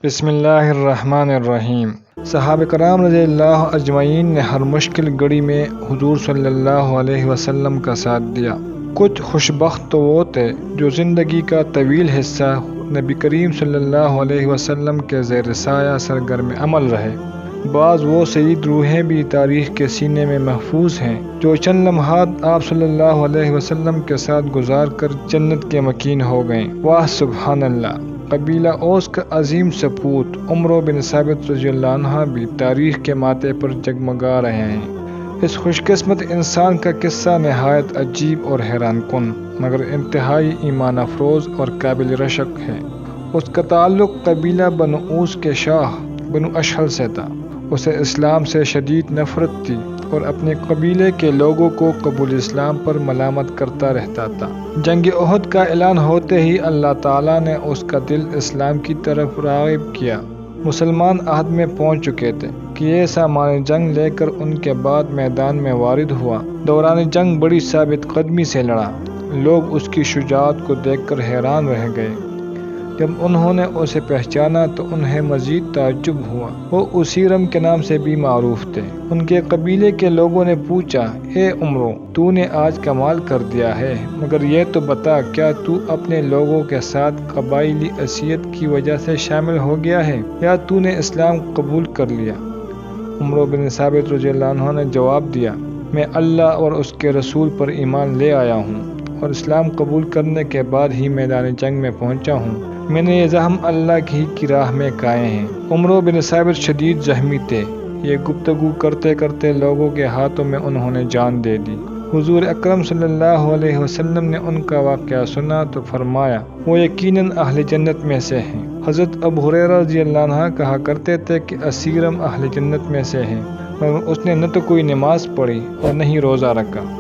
بسم اللہ الرحمن الرحیم۔ صحابہ کرام رضی اللہ اجمعین نے ہر مشکل گھڑی میں حضور صلی اللہ علیہ وسلم کا ساتھ دیا۔ کچھ خوش بخت تو وہ تھے جو زندگی کا طویل حصہ نبی کریم صلی اللہ علیہ وسلم کے زیر سایہ سرگرم عمل رہے۔ بعض وہ سعید روحیں بھی تاریخ کے سینے میں محفوظ ہیں جو چند لمحات آپ صلی اللہ علیہ وسلم کے ساتھ گزار کر جنت کے مکین ہو گئیں۔ واہ سبحان اللہ! قبیلہ اوس کا عظیم سپوت عمرو بن ثابت رضی اللہ عنہ بھی تاریخ کے ماتھے پر جگمگا رہے ہیں۔ اس خوش قسمت انسان کا قصہ نہایت عجیب اور حیران کن مگر انتہائی ایمان افروز اور قابل رشک ہے۔ اس کا تعلق قبیلہ بنو اوس کے شاہ بنو اشہل سے تھا۔ اسے اسلام سے شدید نفرت تھی اور اپنے قبیلے کے لوگوں کو قبول اسلام پر ملامت کرتا رہتا تھا۔ جنگ احد کا اعلان ہوتے ہی اللہ تعالیٰ نے اس کا دل اسلام کی طرف راغب کیا۔ مسلمان عہد میں پہنچ چکے تھے کہ یہ سامان جنگ لے کر ان کے بعد میدان میں وارد ہوا۔ دوران جنگ بڑی ثابت قدمی سے لڑا۔ لوگ اس کی شجاعت کو دیکھ کر حیران رہ گئے۔ جب انہوں نے اسے پہچانا تو انہیں مزید تعجب ہوا۔ وہ اسیرم کے نام سے بھی معروف تھے۔ ان کے قبیلے کے لوگوں نے پوچھا، اے عمرو، تو نے آج کمال کر دیا ہے، مگر یہ تو بتا کیا تو اپنے لوگوں کے ساتھ قبائلی حیثیت کی وجہ سے شامل ہو گیا ہے یا تو نے اسلام قبول کر لیا؟ عمرو بن ثابت رضی اللہ عنہ نے جواب دیا، میں اللہ اور اس کے رسول پر ایمان لے آیا ہوں اور اسلام قبول کرنے کے بعد ہی میدان جنگ میں پہنچا ہوں۔ میں نے یہ زخم اللہ کی راہ میں کھائے ہیں۔ عمرو بن ثابت شدید زخمی تھے۔ یہ گفتگو کرتے کرتے لوگوں کے ہاتھوں میں انہوں نے جان دے دی۔ حضور اکرم صلی اللہ علیہ وسلم نے ان کا واقعہ سنا تو فرمایا، وہ یقیناً اہل جنت میں سے ہیں۔ حضرت ابو ہریرہ رضی اللہ عنہ کہا کرتے تھے کہ اسیرم اہل جنت میں سے ہیں، مگر اس نے نہ تو کوئی نماز پڑھی اور نہ ہی روزہ رکھا۔